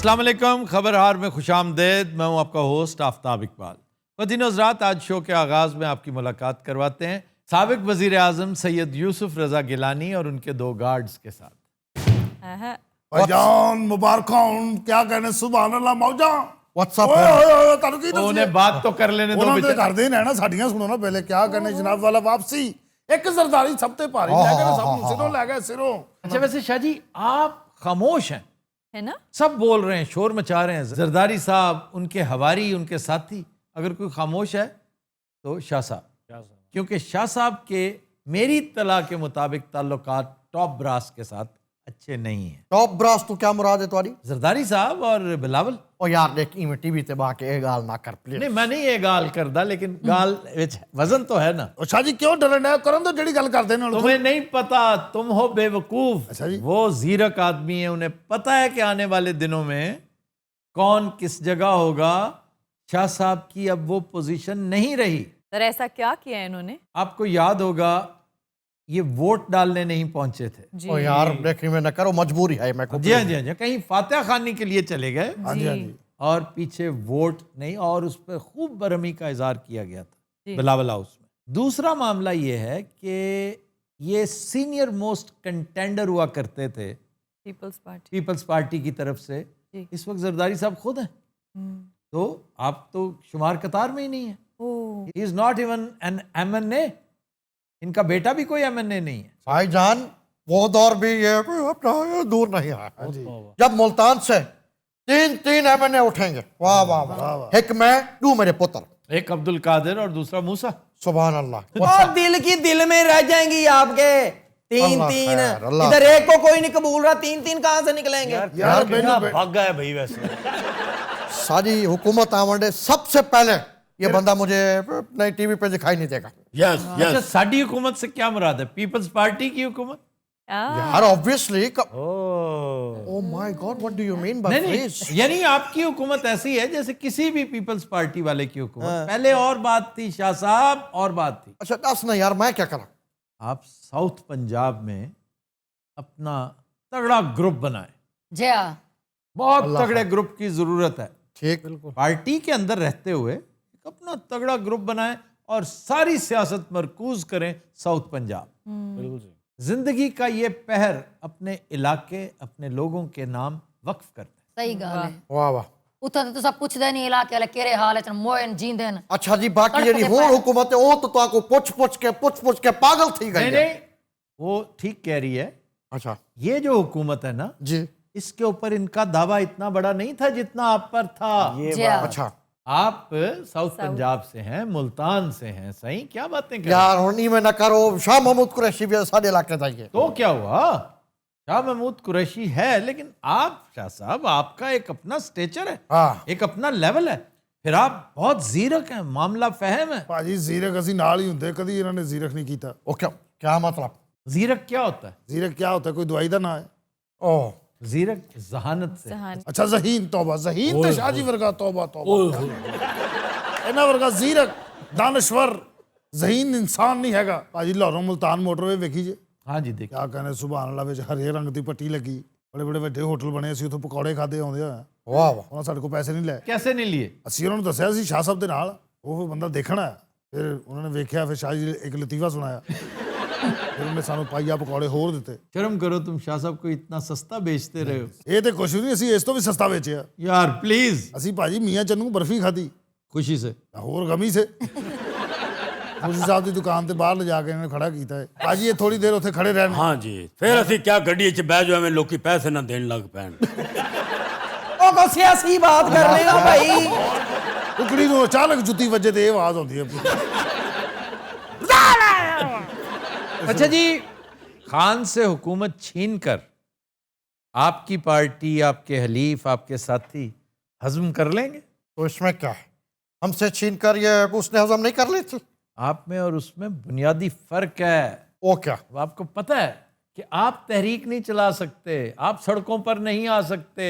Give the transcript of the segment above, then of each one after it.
السلام علیکم، خبرہار میں خوش آمدید. میں ہوں آپ کا ہوسٹ آفتاب اقبال. خواتین و حضرات، آج شو کے آغاز میں آپ کی ملاقات کرواتے ہیں سابق وزیر اعظم سید یوسف رضا گیلانی اور ان کے 2 گارڈز کے ساتھ. جان مبارکان کیا کہنے سبحان اللہ موجا واٹس اپ انہیں بات تو کر لینے دو. کر دین ہے نا ساڈیاں سنو نا پہلے کیا کہنے جناب والا واپسی ایک زرداری سب تے پاری لے گئے سب سروں لے گئے سروں. اچھا ویسے شاہ جی آپ خاموش ہیں ہے نا؟ سب بول رہے ہیں، شور مچا رہے ہیں. زرداری صاحب، ان کے ہواری، ان کے ساتھی، اگر کوئی خاموش ہے تو شاہ صاحب، کیونکہ شاہ صاحب کے میری اطلاع کے مطابق تعلقات ٹاپ براس کے ساتھ اچھے نہیں ہیں. ٹاپ براس تو کیا مراد ہے تمہاری؟ زرداری صاحب اور بلاول. او یار دیکھ ایویں ٹی وی تے با کے یہ گال نہ کر پلیز. نہیں میں نہیں یہ گال کردا، لیکن گال وچ وزن تو ہے نا. شاہ جی کیوں ڈرن ہے کرن تو جڑی گل کردے نے تمہیں نہیں پتا، تم ہو بے وقوف. اچھا جی. وہ زیرک آدمی ہیں، انہیں پتا ہے کہ آنے والے دنوں میں کون کس جگہ ہوگا. شاہ صاحب کی اب وہ پوزیشن نہیں رہی. سر ایسا کیا کیا ہے انہوں نے؟ آپ کو یاد ہوگا یہ ووٹ ڈالنے نہیں پہنچے تھے. او یار دیکھ میں نہ کرو، مجبوری ہے میں کو. جی ہاں جی ہاں جی، کہیں فاتحہ خوانی کے لیے چلے گئے ہاں جی ہاں جی اور پیچھے ووٹ نہیں، اور اس پہ خوب برہمی کا اظہار کیا گیا تھا جی. بلاول ہاؤس میں. دوسرا معاملہ یہ ہے کہ یہ سینئر موسٹ کنٹینڈر ہوا کرتے تھے پیپلز پارٹی کی طرف سے. جی. اس وقت زرداری صاحب خود ہیں، تو آپ تو شمار قطار میں ہی نہیں ہیں. He is not even an M N A. ان کا بیٹا بھی کوئی ایم این اے نہیں ہے. بھائی جان وہ دور بھی یہ اپنا دور نہیں ہے جب ملتان سے 3 ایم این اے اٹھیں گے. واہ واہ واہ. ایک میں 2 میرے پتر، ایک عبد القادر اور دوسرا موسیٰ. سبحان اللہ. اور دل کی دل میں رہ جائیں گی آپ کے 3 ادھر ایک کو کوئی نہیں قبول رہا، 3 کہاں سے نکلیں گے؟ یار بھاگ گیا بھائی. ویسے ساری حکومت آمنڈے سب سے پہلے یہ بندہ مجھے نئی ٹی وی پہ دکھائی نہیں دے گا. اچھا ساڈی حکومت سے کیا مراد ہے؟ پیپلز پارٹی کی حکومت؟ یار obviously oh my god what do you mean by this؟ یعنی آپ کی حکومت ایسی ہے جیسے کسی بھی پیپلز پارٹی والے کی حکومت. پہلے اور بات تھی شاہ صاحب، اور بات تھی. اچھا دس نا یار میں کیا کروں؟ آپ ساؤتھ پنجاب میں اپنا تگڑا گروپ بنائیں. جی ہاں، بہت تگڑے گروپ کی ضرورت ہے. ٹھیک. پارٹی کے اندر رہتے ہوئے ایک اپنا تگڑا گروپ بنائیں اور ساری سیاست مرکوز کریں ساؤتھ پنجاب. زندگی کا یہ پہر اپنے علاقے، اپنے لوگوں کے نام وقف کرتے ہیں. صحیح گل ہے. واہ واہ. اتھا تے تساں پوچھدے نہیں علاقے والے کیڑے حال ہے موئن جیندے ہیں. اچھا جی باقی جڑی ہون حکومت ہے وہ تو کو پوچھ کے پاگل تھی گئی. نہیں وہ ٹھیک کہہ رہی ہے. اچھا یہ جو حکومت ہے نا، جی اس کے اوپر ان کا دعویٰ اتنا بڑا نہیں تھا جتنا آپ پر تھا. اچھا آپ ساؤتھ پنجاب سے ہیں، ملتان سے ہیں. صحیح کیا باتیں کر یار ہونی میں نہ کرو. شاہ محمود قریشی بھی سارے علاقے جائیے تو کیا ہوا؟ شاہ محمود قریشی ہے، لیکن آپ شاہ صاحب آپ کا ایک اپنا سٹیچر ہے، ہاں ایک اپنا لیول ہے. پھر آپ بہت زیرک ہیں، معاملہ فہم ہے. ਭਾਜੀ ਜ਼ੀਰਕ ਅਸੀਂ ਨਾਲ ਹੀ ਹੁੰਦੇ ਕਦੀ ਇਹਨਾਂ ਨੇ ਜ਼ੀਰਕ ਨਹੀਂ ਕੀਤਾ. وہ کیا مطلب؟ زیرک کیا ہوتا ہے؟ ਜ਼ੀਰਕ کیا ہوتا ہے؟ کوئی دوائی ਦਾ ਨਾਂ ہے؟ اوہ زیرک ذہانت سے. ਅੱਛਾ ਜ਼ਹੀਨ توبہ ਜ਼ਹੀਨ ਤੇ ਸ਼ਾਹ ਜੀ ਵਰਗਾ توبہ توبہ. ਇਹਨਾਂ ਵਰਗਾ ਜ਼ੀਰਕ ਦਾਨਸ਼ਵਰ ਜ਼ਹੀਨ ਇਨਸਾਨ ਨਹੀਂ ਹੈਗਾ. ਭਾਜੀ ਲਾਹੌਰੋਂ ਮੁਲਤਾਨ ਮੋਟਰਵੇ ਵੇਖੀ ਜੇ. ہاں جی دیکھیں. ਕਿਆ ਕਹਿੰਦੇ ਸੁਭਾਨ ਅੱਲਾਹ ਵਿੱਚ ਹਰੇ ਰੰਗ ਦੀ ਪੱਟੀ ਲੱਗੀ, ਬੜੇ ਬੜੇ ਵੱਡੇ ਹੋਟਲ ਬਣੇ, ਅਸੀਂ ਉੱਥੋਂ ਪਕੌੜੇ ਖਾਦੇ ਆਉਂਦੇ ਹੋਇਆ. واہ واہ. ਉਹਨਾਂ ਸਾਡੇ ਕੋਲ ਪੈਸੇ ਨਹੀਂ ਲਏ. کیسے نہیں لیے؟ ਅਸੀਂ ਉਹਨਾਂ ਨੂੰ ਦੱਸਿਆ ਸੀ ਸ਼ਾਹ ਸਾਹਿਬ ਦੇ ਨਾਲ, ਉਹ ਬੰਦਾ ਦੇਖਣਾ ਹੈ. ਫਿਰ ਉਹਨਾਂ ਨੇ ਵੇਖਿਆ, ਫਿਰ ਸ਼ਾਹ ਜੀ ਇੱਕ ਲਤੀਫਾ ਸੁਣਾਇਆ, ਫਿਰ ਉਹਨੇ ਸਾਨੂੰ ਪਾਈਆ ਪਕੌੜੇ ਹੋਰ ਦਿੱਤੇ. شرم کرو، تم شاہ صاحب کو اتنا سستا بیچتے رہے ہو. ਇਹ ਤੇ ਕੁਛ ਨਹੀਂ, ਅਸੀਂ ਇਸ ਤੋਂ ਵੀ ਸਸਤਾ ਵੇਚਿਆ. یار پلیز. ਅਸੀਂ ਭਾਜੀ ਮੀਆਂ ਚੰਨੂ ਬਰਫੀ ਖਾਧੀ خوشی سے. ਹੋਰ ਗਮੀ ਸੇ. ਮੁਫਤੀ ਸਾਹਿਬ ਦੀ ਦੁਕਾਨ ਤੇ ਬਾਹਰ ਲਿਜਾ ਕੇ ਇਹਨਾਂ ਨੇ ਖੜਾ ਕੀਤਾ ਹੈ. ਭਾਜੀ ਇਹ ਥੋੜੀ ਦੇਰ ਉੱਥੇ ਖੜੇ ਰਹਿਣ. ਹਾਂ ਜੀ, ਫਿਰ ਅਸੀਂ ਕਿਆ ਗੱਡੀ 'ਚ ਬਹਿ ਜਾਓ, ਐਵੇਂ ਲੋਕੀ ਪੈਸੇ ਨਾ ਦੇਣ ਲੱਗ ਪੈਣ. ਉਹ ਕੋ ਸਿਆਸੀ ਬਾਤ ਕਰ ਲੈਣਾ ਭਾਈ. ਕੁਕੜੀ ਨੂੰ ਅਚਾਨਕ ਜੁੱਤੀ ਵੱਜੇ ਤੇ ਇਹ ਆਵਾਜ਼ ਆਉਂਦੀ ਹੈ. اچھا جی، خان سے حکومت چھین کر آپ کی پارٹی، آپ کے حلیف، آپ کے ساتھی ہضم کر لیں گے؟ تو اس میں کیا ہے؟ ہم سے چھین کر یہ اس نے ہضم نہیں کر لی تھی؟ آپ میں اور اس میں بنیادی فرق ہے. وہ کیا؟ وہ آپ کو پتہ ہے کہ آپ تحریک نہیں چلا سکتے، آپ سڑکوں پر نہیں آ سکتے،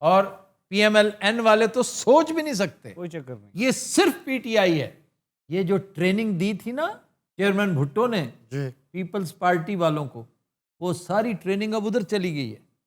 اور پی ایم ایل این والے تو سوچ بھی نہیں سکتے. کوئی چکر نہیں. یہ صرف پی ٹی آئی ہے. یہ جو ٹریننگ دی تھی نا چیئرمین بھٹو نے جی پیپلز پارٹی والوں کو، وہ ساری ٹریننگ اب ادھر چلی گئی ہے.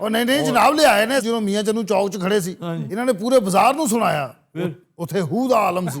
ਉਹ ਨਹੀਂ ਨਹੀਂ ਜਨਾਬ ਲੈ ਆਏ ਨੇ। ਜਦੋਂ ਮੀਆਂ ਜਨੂ ਚੌਕ 'ਚ ਖੜੇ ਸੀ, ਇਹਨਾਂ ਨੇ ਪੂਰੇ ਬਾਜ਼ਾਰ ਨੂੰ ਸੁਣਾਇਆ। ਉੱਥੇ ਹੂ ਦਾ ਆਲਮ ਸੀ।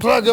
ਥੋੜਾ ਜਿਹਾ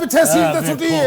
ਪਿੱਛੇ ਸੀਟ ਤੇ ਛੁੱਟੀ ਹੈ।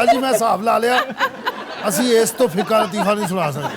ਅੱਜ ਮੈਂ ਹਿਸਾਬ ਲਾ ਲਿਆ, ਅਸੀਂ ਇਸ ਤੋਂ ਫਿੱਕਾ ਲਤੀਫਾ ਨਹੀਂ ਸੁਣਾ ਸਕਦੇ।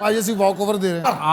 ਭਾਈ ਅਸੀਂ ਵਾਕ ਓਵਰ ਦੇ ਰਹੇ ਹਾਂ।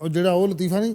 ਉਹ ਜਿਹੜਾ ਉਹ ਲਤੀਫਾ ਨਹੀਂ,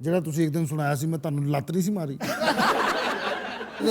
ਜਿਹੜਾ ਤੁਸੀਂ ਇੱਕ ਦਿਨ ਸੁਣਾਇਆ ਸੀ, ਮੈਂ ਤੁਹਾਨੂੰ ਲੱਤ ਨਹੀਂ ਸੀ ਮਾਰੀ।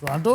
ਟੋਰਾਂਟੋ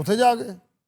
ਉੱਥੇ ਜਾ ਕੇ?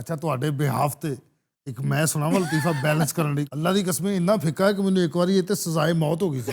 ਅੱਛਾ, ਤੁਹਾਡੇ ਬਿਹਾਫ ਤੇ ਇੱਕ ਮੈਂ ਸੁਣਾਵਾਂ ਲਤੀਫਾ ਬੈਲੈਂਸ ਕਰਨ ਲਈ। ਅੱਲਾ ਦੀ ਕਸਮ ਇੰਨਾ ਫਿੱਕਾ ਹੈ ਕਿ ਮੈਨੂੰ ਇੱਕ ਵਾਰੀ ਇਹ ਤੇ ਸਜ਼ਾਏ ਮੌਤ ਹੋ ਗਈ ਸੀ।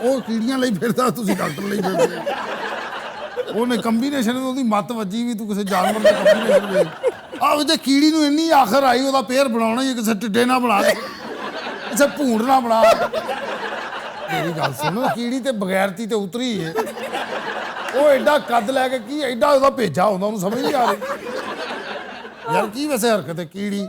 ਉਹ ਕੀੜੀਆਂ ਲਈ ਫਿਰਦਾ, ਤੁਸੀਂ ਡਾਕਟਰ ਲਈ ਫਿਰਦੇ। ਉਹਨੇ ਕੰਬੀਨੇਸ਼ਨ ਉਹਦੀ ਮੱਤ ਵੱਜੀ ਵੀ, ਤੂੰ ਕਿਸੇ ਜਾਨਵਰ ਦਾ ਕੰਬੀਨੇਸ਼ਨ ਵੇਖ। ਆਹ ਉਹਦੇ ਕੀੜੀ ਨੂੰ ਇੰਨੀ ਆਖਰ ਆਈ, ਉਹਦਾ ਪੇਅਰ ਬਣਾਉਣਾ ਹੀ ਕਿਸੇ ਟਿੱਡੇ ਨਾਲ ਬਣਾ ਦੇ, ਕਿਸੇ ਭੂੰਡ ਨਾਲ ਬਣਾ। ਮੇਰੀ ਗੱਲ ਸੁਣ, ਕੀੜੀ ਤੇ ਬਗੈਰਤੀ ਤੇ ਉਤਰੀ ਹੈ। ਉਹ ਐਡਾ ਕੱਦ ਲੈ ਕੇ ਕੀ ਐਡਾ ਉਹਦਾ ਭੇਜਾ ਹੁੰਦਾ, ਉਹਨੂੰ ਸਮਝ ਨਹੀਂ ਆ ਰਹੀ ਯਾਰ ਕੀ ਵੈਸੇ ਹਰਕਤ ਹੈ ਕੀੜੀ।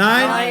9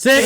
6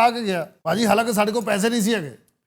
ਲਾ ਕੇ ਗਿਆ ਭਾਜੀ। ਹਾਲਾਂਕਿ ਸਾਡੇ ਕੋਲ ਪੈਸੇ ਨਹੀਂ ਸੀ ਹੈਗੇ।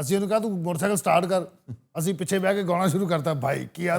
ਅਸੀਂ ਉਹਨੂੰ ਕਿਹਾ ਤੂੰ ਮੋਟਰਸਾਈਕਲ ਸਟਾਰਟ ਕਰ। ਅਸੀਂ ਪਿੱਛੇ ਬਹਿ ਕੇ ਗਾਣਾ ਸ਼ੁਰੂ ਕਰਤਾ, ਭਾਈ ਕੀਆ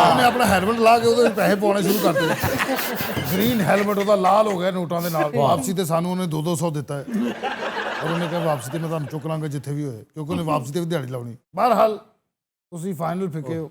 ਉਹਨੇ ਆਪਣਾ ਹੈਲਮਟ ਲਾ ਕੇ ਉਹਦੇ ਵਿੱਚ ਪੈਸੇ ਪਾਉਣੇ ਸ਼ੁਰੂ ਕਰ ਦਿੱਤੇ। ਗ੍ਰੀਨ ਹੈਲਮਟ ਉਹਦਾ ਲਾਲ ਹੋ ਗਿਆ ਨੋਟਾਂ ਦੇ ਨਾਲ। ਵਾਪਸੀ ਤੇ ਸਾਨੂੰ ਉਹਨੇ 200 ਦਿੱਤਾ ਹੈ, ਔਰ ਉਹਨੇ ਕਿਹਾ ਵਾਪਸੀ ਤੇ ਮੈਂ ਤੁਹਾਨੂੰ ਚੁੱਕ ਲਾਂਗਾ ਜਿੱਥੇ ਵੀ ਹੋਏ, ਕਿਉਂਕਿ ਉਹਨੇ ਵਾਪਸੀ ਤੇ ਵੀ ਦਿਹਾੜੀ ਲਾਉਣੀ। ਬਹਰਹਾਲ ਤੁਸੀਂ ਫਾਈਨਲ ਫਿੱਕੇ ਹੋ।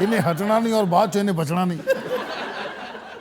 ਇਹਨੇ ਹਟਣਾ ਨਹੀਂ ਔਰ ਬਾਅਦ ਚ ਇਹਨੇ ਬਚਣਾ ਨਹੀਂ।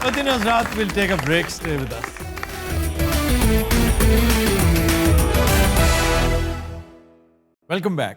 Hazrat, we'll take a break. Stay with us. Welcome back.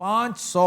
500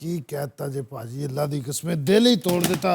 ਕੀ ਕਹਿਤਾ ਜੇ ਭਾਜੀ, ਅੱਲਾ ਦੀ ਕਸਮ ਦਿਲ ਹੀ ਤੋੜ ਦਿੱਤਾ।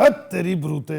ਹੈ ਤੇਰੀ ਬਰੂਤੇ।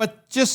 25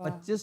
25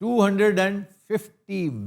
250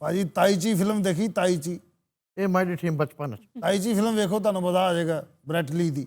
ਭਾਜੀ ਤਾਈਚੀ ਫਿਲਮ ਦੇਖੀ ਤਾਈਚੀ? ਇਹ ਮੈਂ ਡਿਠੀ ਬਚਪਨ ਚ। ਤਾਈਚੀ ਫਿਲਮ ਵੇਖੋ ਤੁਹਾਨੂੰ ਪਤਾ ਆ ਜਾਏਗਾ, ਬ੍ਰੈਟਲੀ ਦੀ।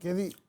ਕਿਹਦੀ?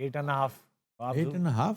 8.5। 8.5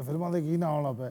ਫਿਲਮਾਂ ਦੇ ਕੀ ਨਾਂ ਆਉਣਾ ਪਿਆ?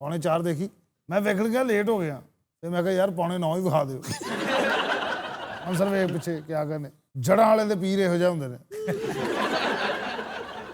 ਪੌਣੇ 4 ਦੇਖੀ। ਮੈਂ ਵੇਖਣ ਗਿਆ ਲੇਟ ਹੋ ਗਿਆ, ਤੇ ਮੈਂ ਕਿਹਾ ਯਾਰ ਪੌਣੇ 9 ਹੀ ਵਿਖਾ ਦਿਓ। ਅੰਸਰ ਵੇਖ ਪਿੱਛੇ ਕਿਆ ਕਹਿੰਦੇ, ਜੜਾਂ ਵਾਲੇ ਦੇ ਪੀਰ ਇਹੋ ਜਿਹੇ ਹੁੰਦੇ ਨੇ।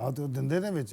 ਹਾਂ ਤੇ ਉਹ ਦਿੰਦੇ ਨੇ ਵਿੱਚ,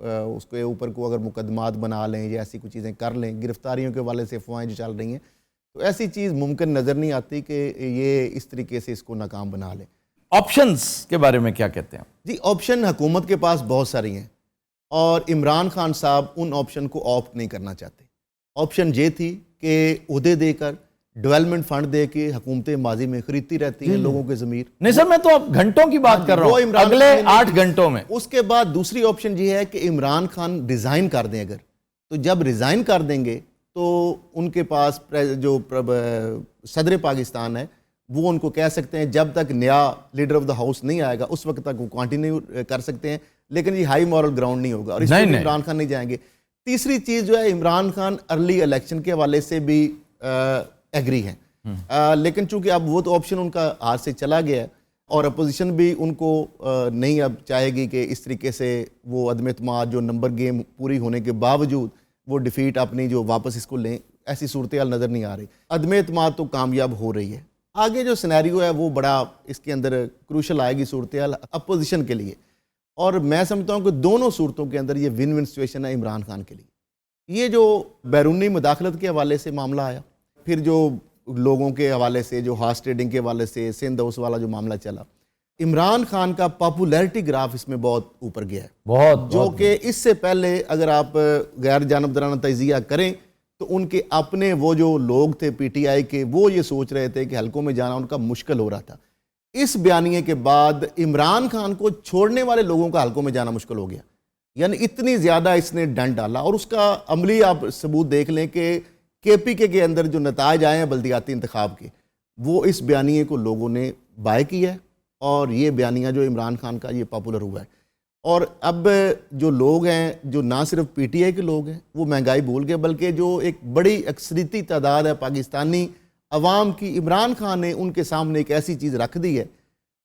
اس کے اوپر کو اگر مقدمات بنا لیں یا ایسی کوئی چیزیں کر لیں، گرفتاریوں کے حوالے سے افواہیں جو چل رہی ہیں، تو ایسی چیز ممکن نظر نہیں آتی کہ یہ اس طریقے سے اس کو ناکام بنا لیں۔ آپشنز کے بارے میں کیا کہتے ہیں؟ جی آپشن حکومت کے پاس بہت ساری ہیں، اور عمران خان صاحب ان آپشن کو آپٹ نہیں کرنا چاہتے۔ آپشن یہ تھی کہ عہدے دے کر، ڈیولپمنٹ فنڈ دے کے حکومتیں ماضی میں خریدتی رہتی ہیں لوگوں کے ضمیر۔ نہیں سر، میں تو اب گھنٹوں کی بات کر رہا ہوں، اگلے 8 گھنٹوں میں۔ اس کے بعد دوسری آپشن یہ ہے کہ عمران خان ریزائن کر دیں اگر، تو جب ریزائن کر دیں گے تو ان کے پاس جو صدر پاکستان ہے وہ ان کو کہہ سکتے ہیں جب تک نیا لیڈر آف دا ہاؤس نہیں آئے گا اس وقت تک وہ کنٹینیو کر سکتے ہیں، لیکن یہ ہائی مورل گراؤنڈ نہیں ہوگا، اور اس میں عمران خان نہیں جائیں گے۔ تیسری چیز جو ہے، عمران خان ارلی الیکشن کے حوالے سے بھی ایگری ہیں، لیکن چونکہ اب وہ تو آپشن ان کا ہاتھ سے چلا گیا ہے، اور اپوزیشن بھی ان کو نہیں اب چاہے گی کہ اس طریقے سے وہ عدم اعتماد جو نمبر گیم پوری ہونے کے باوجود وہ ڈیفیٹ اپنی جو واپس اس کو لیں، ایسی صورتحال نظر نہیں آ رہی۔ عدم اعتماد تو کامیاب ہو رہی ہے۔ آگے جو سینیریو ہے وہ بڑا اس کے اندر کروشل آئے گی صورتحال اپوزیشن کے لیے، اور میں سمجھتا ہوں کہ دونوں صورتوں کے اندر یہ ون ون سچویشن ہے عمران خان کے لیے۔ یہ جو بیرونی مداخلت کے حوالے سے معاملہ آیا، پھر جو لوگوں کے حوالے سے، جو ہارس ٹریڈنگ کے حوالے سے سندھ ہاؤس والا جو معاملہ چلا، عمران خان کا پاپولیرٹی گراف اس میں بہت اوپر گیا ہے، بہت، جو کہ اس سے پہلے اگر آپ غیر جانبدارانہ تجزیہ کریں تو ان کے اپنے وہ جو لوگ تھے پی ٹی آئی کے، وہ یہ سوچ رہے تھے کہ حلقوں میں جانا ان کا مشکل ہو رہا تھا۔ اس بیانیے کے بعد عمران خان کو چھوڑنے والے لوگوں کا حلقوں میں جانا مشکل ہو گیا، یعنی اتنی زیادہ اس نے ڈنڈ ڈالا، اور اس کا عملی آپ ثبوت دیکھ لیں کہ کے پی کے اندر جو نتائج آئے ہیں بلدیاتی انتخاب کے، وہ اس بیانیے کو لوگوں نے بائے کیا ہے، اور یہ بیانیہ جو عمران خان کا یہ پاپولر ہوا ہے۔ اور اب جو لوگ ہیں، جو نہ صرف پی ٹی آئی کے لوگ ہیں، وہ مہنگائی بھول گئے، بلکہ جو ایک بڑی اکثریتی تعداد ہے پاکستانی عوام کی، عمران خان نے ان کے سامنے ایک ایسی چیز رکھ دی ہے،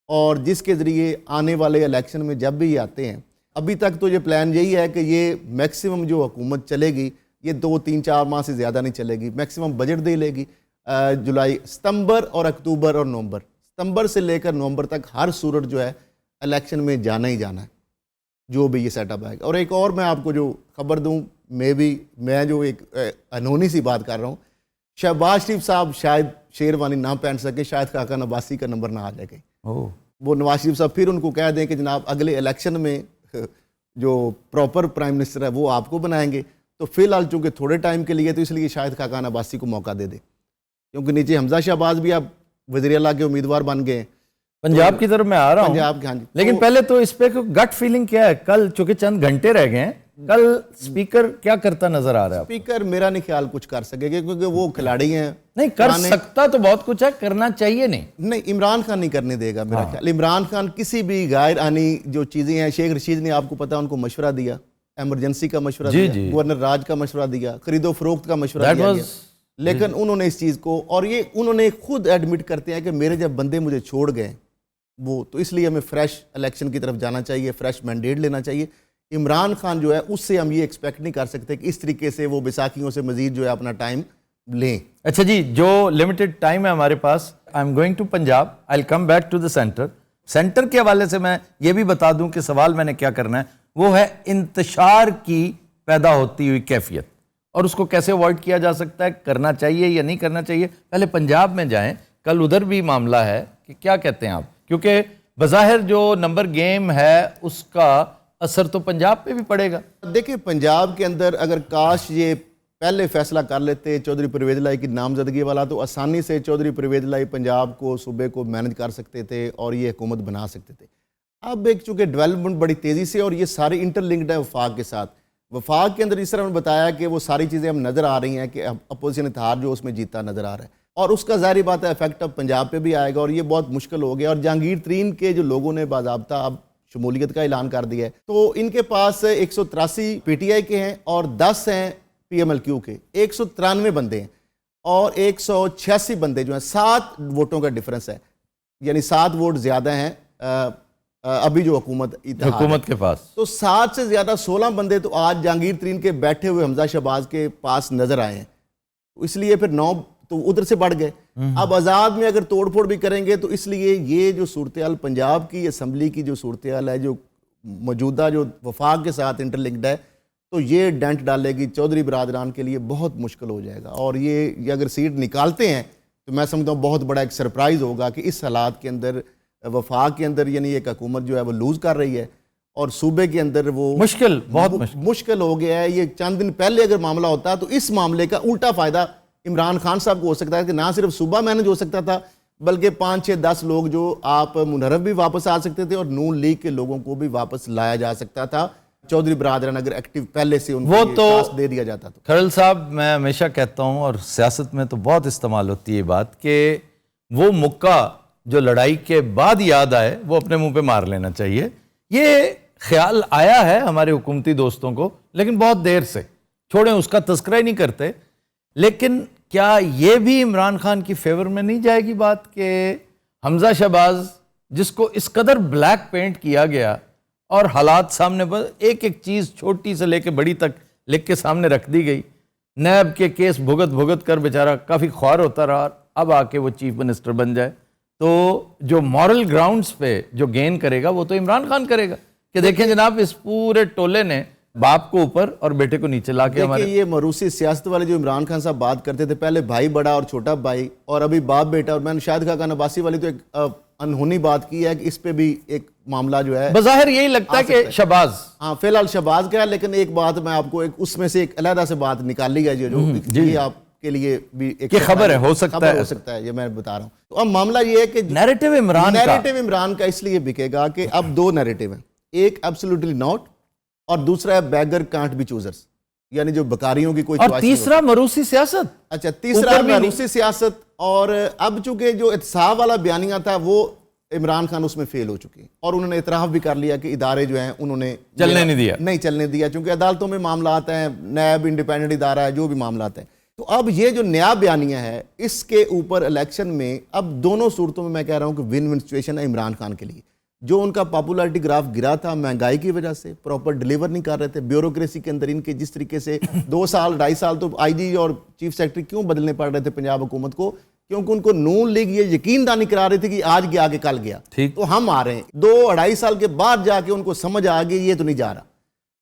اور جس کے ذریعے آنے والے الیکشن میں جب بھی یہ آتے ہیں، ابھی تک تو یہ پلان یہی ہے کہ یہ میکسیمم جو حکومت چلے گی یہ 2 3 4 ماہ سے زیادہ نہیں چلے گی، میکسیمم بجٹ دے لے گی جولائی، ستمبر اور اکتوبر اور نومبر، ستمبر سے لے کر نومبر تک ہر صورت جو ہے الیکشن میں جانا ہی جانا ہے، جو بھی یہ سیٹ اپ آئے گا۔ اور ایک اور میں آپ کو جو خبر دوں، میں جو ایک انہونی سی بات کر رہا ہوں، شہباز شریف صاحب شاید شیروانی نہ پہن سکے، شاید خاقان عباسی کا نمبر نہ آ جائے گا، وہ نواز شریف صاحب پھر ان کو کہہ دیں کہ جناب اگلے الیکشن میں جو پراپر پرائم منسٹر ہے وہ آپ کو بنائیں گے، تو فی الحال چونکہ تھوڑے ٹائم کے لیے، تو اس لیے شاید خاقان عباسی کو موقع دے دیں، کیونکہ نیچے حمزہ شہباز بھی اب وزیر اعلیٰ کے امیدوار بن گئے ہیں۔ پنجاب کی طرف میں آ رہا ہوں، پنجاب کے، ہاں جی، لیکن پہلے تو اس پہ گٹ فیلنگ کیا ہے؟ کل چونکہ چند گھنٹے رہ گئے ہیں، کل سپیکر کیا کرتا نظر آ رہا ہے؟ سپیکر میرا نہیں خیال کچھ کر سکے گا، کیونکہ وہ کھلاڑی ہیں۔ نہیں کر سکتا تو بہت کچھ ہے، کرنا چاہیے نہیں، عمران خان نہیں کرنے دے گا میرا خیال۔ عمران خان کسی بھی غیر آنی جو چیزیں ہیں، شیخ رشید نے آپ کو پتا ان کو مشورہ دیا، ایمرجنسی کا مشورہ دیا، گورنر راج کا مشورہ دیا، خرید و فروخت کا مشورہ دیا گیا، لیکن انہوں نے اس چیز کو، اور یہ انہوں نے خود ایڈمٹ کرتے ہیں کہ میرے جب بندے مجھے چھوڑ گئے وہ، تو اس لیے ہمیں فریش الیکشن کی طرف جانا چاہیے، فریش مینڈیٹ لینا چاہیے۔ عمران خان جو ہے اس سے ہم یہ ایکسپیکٹ نہیں کر سکتے کہ اس طریقے سے وہ بیساکھیوں سے مزید جو ہے اپنا ٹائم لیں۔ اچھا جی، جو لمیٹڈ ٹائم ہے ہمارے پاس، I am going to Punjab, I will come back to the centre. Centre کے حوالے سے میں یہ بھی بتا دوں کہ سوال میں نے کیا کرنا ہے، وہ ہے انتشار کی پیدا ہوتی ہوئی کیفیت، اور اس کو کیسے اوائڈ کیا جا سکتا ہے، کرنا چاہیے یا نہیں کرنا چاہیے۔ پہلے پنجاب میں جائیں، کل ادھر بھی معاملہ ہے کہ کیا کہتے ہیں آپ، کیونکہ بظاہر جو نمبر گیم ہے اس کا اثر تو پنجاب پہ بھی پڑے گا۔ دیکھیں پنجاب کے اندر اگر کاش یہ پہلے فیصلہ کر لیتے چودھری پرویز الہی کی نامزدگی والا، تو آسانی سے چودھری پرویز الہی پنجاب کو، صوبے کو مینج کر سکتے تھے اور یہ حکومت بنا سکتے تھے۔ اب ایک چونکہ ڈیولپمنٹ بڑی تیزی سے، اور یہ ساری انٹر لنکڈ ہے وفاق کے ساتھ، وفاق کے اندر اس طرح ہم نے بتایا کہ وہ ساری چیزیں ہم نظر آ رہی ہیں کہ اپوزیشن اتحاد جو اس میں جیتا نظر آ رہا ہے، اور اس کا ظاہری بات ہے افیکٹ اب پنجاب پہ بھی آئے گا، اور یہ بہت مشکل ہو گیا۔ اور جہانگیر ترین کے جو لوگوں نے باضابطہ اب شمولیت کا اعلان کر دیا ہے، تو ان کے پاس 183 پی ٹی آئی کے ہیں اور 10 ہیں پی ایم ایل کیو کے، 193 بندے ہیں، اور 186 بندے جو ہیں، 7 ووٹوں کا ڈفرنس ہے، یعنی 7 ووٹ زیادہ ہیں ابھی جو حکومت کے پاس، تو 7 سے زیادہ 16 بندے تو آج جہانگیر ترین کے بیٹھے ہوئے حمزہ شہباز کے پاس نظر آئے ہیں، اس لیے پھر 9 تو ادھر سے بڑھ گئے۔ اب آزاد میں اگر توڑ پھوڑ بھی کریں گے تو اس لیے یہ جو صورتحال پنجاب کی اسمبلی کی جو صورتحال ہے، جو موجودہ جو وفاق کے ساتھ انٹر لنکڈ ہے تو یہ ڈینٹ ڈالے گی چودھری برادران کے لیے، بہت مشکل ہو جائے گا. اور یہ اگر سیٹ نکالتے ہیں تو میں سمجھتا ہوں بہت بڑا ایک سرپرائز ہوگا کہ اس حالات کے اندر وفاق کے اندر یعنی ایک حکومت جو ہے وہ لوز کر رہی ہے اور صوبے کے اندر وہ بہت مشکل ہو گیا ہے. یہ چند دن پہلے اگر معاملہ ہوتا تو اس معاملے کا الٹا فائدہ عمران خان صاحب کو ہو سکتا ہے کہ نہ صرف صوبہ مینج ہو سکتا تھا بلکہ 5 6 10 لوگ جو آپ منحرف بھی واپس آ سکتے تھے اور نون لیگ کے لوگوں کو بھی واپس لایا جا سکتا تھا چودھری برادران اگر ایکٹیو پہلے سے ان کو ٹاسک دے دیا جاتا. تو کھرل صاحب میں ہمیشہ کہتا ہوں اور سیاست میں تو بہت استعمال ہوتی ہے یہ بات کہ وہ مکہ جو لڑائی کے بعد یاد آئے وہ اپنے منہ پہ مار لینا چاہیے. یہ خیال آیا ہے ہمارے حکومتی دوستوں کو لیکن بہت دیر سے، چھوڑیں اس کا تذکرہ ہی نہیں کرتے. لیکن کیا یہ بھی عمران خان کی فیور میں نہیں جائے گی بات کہ حمزہ شہباز جس کو اس قدر بلیک پینٹ کیا گیا اور حالات سامنے پر ایک ایک چیز چھوٹی سے لے کے بڑی تک لکھ کے سامنے رکھ دی گئی، نیب کے کیس بھگت کر بیچارہ کافی خوار ہوتا رہا، اب آ کے وہ چیف منسٹر بن جائے تو جو مورل گراؤنڈز پہ جو گین کرے گا وہ تو عمران خان کرے گا کہ دیکھیں جناب اس پورے ٹولے نے باپ کو اوپر اور بیٹے کو نیچے لا کے ہمارے یہ موروثی سیاست والے جو عمران خان صاحب بات کرتے تھے پہلے بھائی بڑا اور چھوٹا بھائی اور ابھی باپ بیٹا، اور میں نے شاہد خاقان عباسی والی تو ایک انہونی بات کی ہے کہ اس پہ بھی ایک معاملہ جو ہے بظاہر یہی لگتا ہے کہ شہباز فی الحال شہباز کا ہے. لیکن ایک بات میں آپ کو اس میں سے ایک علیحدہ سے بات نکال لی ہے جو یہ آپ کے لیے بھی ایک خبر ہے، ہو سکتا ہے یہ میں بتا رہا ہوں. تو اب معاملہ یہ ہے کہ نیریٹو عمران کا اس لیے بکے گا کہ اب 2 نیریٹو ہیں، ایک ایبسولوٹلی ناٹ اور دوسرا ہے بیگر کانٹ بی چوزرز، یعنی جو بکاریوں کی کوئی اور تیسرا موروثی سیاست. اچھا تیسرا موروثی سیاست. اور اب چونکہ جو احتساب والا بیانیہ تھا وہ عمران خان اس میں فیل ہو چکے اور انہوں نے اعتراف بھی کر لیا کہ ادارے جو ہیں انہوں نے نہیں چلنے دیا چونکہ عدالتوں میں معاملات ہیں، نیب انڈیپینڈنٹ ادارہ ہے، جو بھی معاملات ہیں. تو اب یہ جو نیا بیانیہ ہے اس کے اوپر الیکشن میں اب دونوں صورتوں میں کہہ رہا ہوں کہ ون ون سچویشن ہے عمران خان کے لیے. جو ان کا پاپولیرٹی گراف گرا تھا مہنگائی کی وجہ سے، پراپر ڈیلیور نہیں کر رہے تھے، بیوروکریسی کے اندر ان کے جس طریقے سے 2 سال 2.5 سال تو آئی جی اور چیف سیکرٹری کیوں بدلنے پڑ رہے تھے پنجاب حکومت کو، کیونکہ ان کو نون لیگ یہ یقین دانی کرا رہی تھی کہ آج گیا کہ کل گیا تو ہم آ رہے ہیں. 2-2.5 سال کے بعد جا کے ان کو سمجھ آ گئی یہ تو نہیں جا رہا،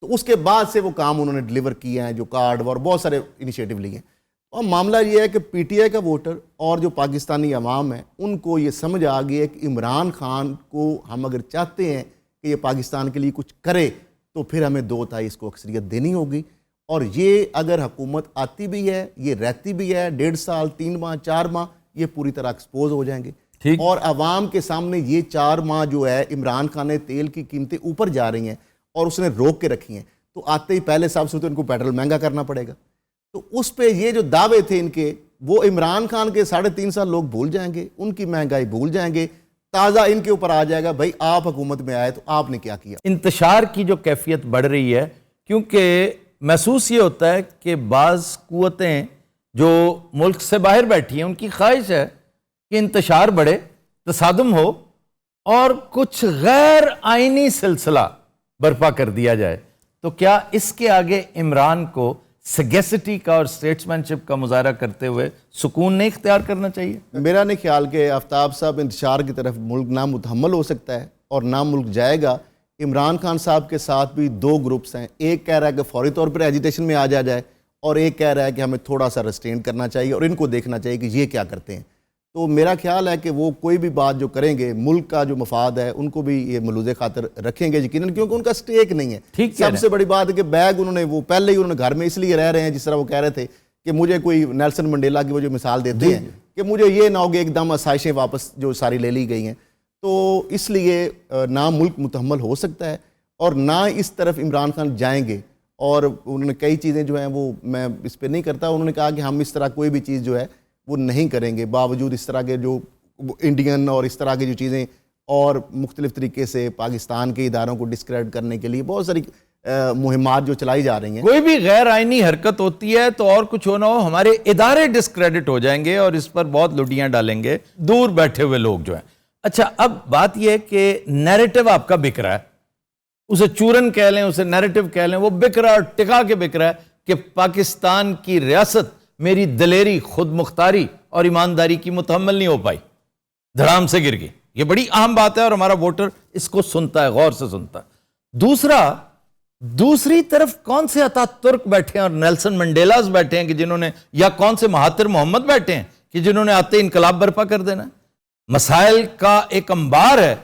تو اس کے بعد سے وہ کام انہوں نے ڈیلیور کیے ہیں، جو کارڈ اور بہت سارے انیشیٹو لیے ہیں. اور معاملہ یہ ہے کہ پی ٹی آئی کا ووٹر اور جو پاکستانی عوام ہے ان کو یہ سمجھ آ گئی ہے کہ عمران خان کو ہم اگر چاہتے ہیں کہ یہ پاکستان کے لیے کچھ کرے تو پھر ہمیں 2/3 اس کو اکثریت دینی ہوگی. اور یہ اگر حکومت آتی بھی ہے، یہ رہتی بھی ہے 1.5 سال 3 ماہ 4 ماہ، یہ پوری طرح ایکسپوز ہو جائیں گے. اور عوام کے سامنے یہ 4 ماہ جو ہے عمران خان نے تیل کی قیمتیں اوپر جا رہی ہیں اور اس نے روک کے رکھی ہیں، تو آتے ہی پہلے سب سے تو ان کو پیٹرول مہنگا کرنا پڑے گا. تو اس پہ یہ جو دعوے تھے ان کے وہ عمران خان کے 3.5 سال لوگ بھول جائیں گے، ان کی مہنگائی بھول جائیں گے، تازہ ان کے اوپر آ جائے گا بھائی آپ حکومت میں آئے تو آپ نے کیا کیا. انتشار کی جو کیفیت بڑھ رہی ہے کیونکہ محسوس یہ ہوتا ہے کہ بعض قوتیں جو ملک سے باہر بیٹھی ہیں ان کی خواہش ہے کہ انتشار بڑھے، تصادم ہو اور کچھ غیر آئینی سلسلہ برپا کر دیا جائے. تو کیا اس کے آگے عمران کو سگیسٹی کا اور سٹیٹسمینشپ کا مظاہرہ کرتے ہوئے سکون نہیں اختیار کرنا چاہیے؟ میرا نہیں خیال کہ آفتاب صاحب انتشار کی طرف ملک نہ متحمل ہو سکتا ہے اور نہ ملک جائے گا. عمران خان صاحب کے ساتھ بھی 2 گروپس ہیں، ایک کہہ رہا ہے کہ فوری طور پر ایجیٹیشن میں آ جائے اور ایک کہہ رہا ہے کہ ہمیں تھوڑا سا ریسٹرین کرنا چاہیے اور ان کو دیکھنا چاہیے کہ یہ کیا کرتے ہیں. تو میرا خیال ہے کہ وہ کوئی بھی بات جو کریں گے ملک کا جو مفاد ہے ان کو بھی یہ ملوز خاطر رکھیں گے یقیناً، کیونکہ ان کا سٹیک نہیں ہے. سب سے بڑی بات ہے کہ بیگ انہوں نے وہ پہلے ہی انہوں نے گھر میں اس لیے رہ رہے ہیں جس طرح وہ کہہ رہے تھے کہ مجھے کوئی نیلسن منڈیلا کی وہ جو مثال دیتے ہیں کہ مجھے یہ نہ ہوگے ایک دم آسائشیں واپس جو ساری لے لی گئی ہیں. تو اس لیے نہ ملک متحمل ہو سکتا ہے اور نہ اس طرف عمران خان جائیں گے. اور انہوں نے کئی چیزیں جو ہیں وہ میں اس پہ نہیں کرتا، انہوں نے کہا کہ ہم اس طرح کوئی بھی چیز جو ہے وہ نہیں کریں گے، باوجود اس طرح کے جو انڈین اور اس طرح کی جو چیزیں اور مختلف طریقے سے پاکستان کے اداروں کو ڈسکریڈٹ کرنے کے لیے بہت ساری مہمات جو چلائی جا رہی ہیں. کوئی بھی غیر آئینی حرکت ہوتی ہے تو اور کچھ ہونا ہو ہمارے ادارے ڈسکریڈٹ ہو جائیں گے اور اس پر بہت لڈیاں ڈالیں گے دور بیٹھے ہوئے لوگ جو ہیں. اچھا اب بات یہ ہے کہ نیریٹو آپ کا بک رہا ہے، اسے چورن کہہ لیں اسے نیریٹو کہہ لیں، وہ بک رہا ہے اور ٹکا کے بک رہا ہے کہ پاکستان کی ریاست میری دلیری، خود مختاری اور ایمانداری کی متحمل نہیں ہو پائی، دھڑام سے گر گئی. یہ بڑی اہم بات ہے اور ہمارا ووٹر اس کو سنتا ہے، غور سے سنتا ہے. دوسری طرف کون سے اتا ترک بیٹھے ہیں اور نیلسن منڈیلاز بیٹھے ہیں کہ جنہوں نے, یا کون سے مہاتر محمد بیٹھے ہیں کہ جنہوں نے آتے انقلاب برپا کر دینا. مسائل کا ایک انبار ہے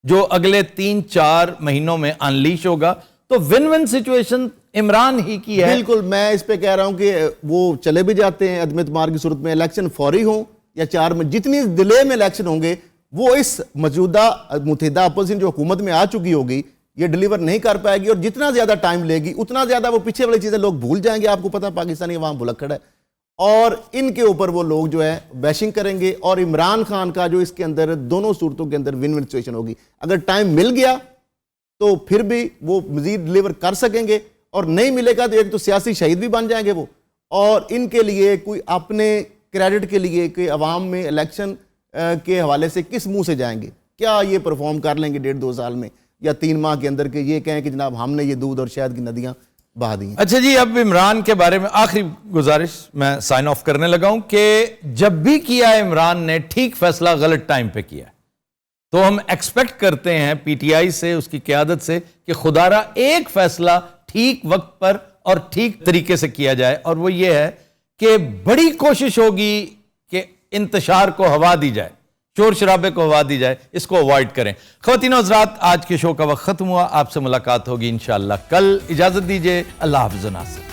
جو اگلے 3-4 مہینوں میں انلیش ہوگا. تو ون ون سچویشن عمران ہی کی ہے. بالکل, میں اس پہ کہہ رہا ہوں کہ وہ چلے بھی جاتے ہیں عدم اعتماد کی صورت میں, الیکشن فوری ہوں یا 4 میں, جتنی ڈیلے میں الیکشن ہوں گے وہ اس موجودہ متحدہ اپوزیشن جو حکومت میں آ چکی ہوگی یہ ڈیلیور نہیں کر پائے گی, اور جتنا زیادہ ٹائم لے گی اتنا زیادہ وہ پیچھے والی چیزیں لوگ بھول جائیں گے. آپ کو پتہ پاکستانی عوام بھلکڑ ہے, اور ان کے اوپر وہ لوگ جو ہے بیشنگ کریں گے, اور عمران خان کا جو اس کے اندر دونوں صورتوں کے اندر ون ون سچویشن ہوگی. اگر ٹائم مل گیا تو پھر بھی وہ مزید ڈیلیور کر سکیں گے, اور نہیں ملے گا تو ایک تو سیاسی شہید بھی بن جائیں گے وہ, اور ان کے لیے کوئی اپنے کریڈٹ کے لیے کہ عوام میں الیکشن کے حوالے سے کس منہ سے جائیں گے, کیا یہ پرفارم کر لیں گے 1.5-2 سال میں یا 3 ماہ کے اندر کہ یہ کہیں کہ جناب ہم نے یہ دودھ اور شہد کی ندیاں بہا دی ہیں. اچھا جی, اب عمران کے بارے میں آخری گزارش میں سائن آف کرنے لگا ہوں کہ جب بھی کیا عمران نے ٹھیک فیصلہ غلط ٹائم پہ کیا, تو ہم ایکسپیکٹ کرتے ہیں پی ٹی آئی سے, اس کی قیادت سے, کہ خدارہ ایک فیصلہ ٹھیک وقت پر اور ٹھیک طریقے سے کیا جائے, اور وہ یہ ہے کہ بڑی کوشش ہوگی کہ انتشار کو ہوا دی جائے, شور شرابے کو ہوا دی جائے, اس کو اوائڈ کریں. خواتین و حضرات, آج کے شو کا وقت ختم ہوا. آپ سے ملاقات ہوگی انشاءاللہ کل. اجازت دیجیے, اللہ حافظ و ناصر.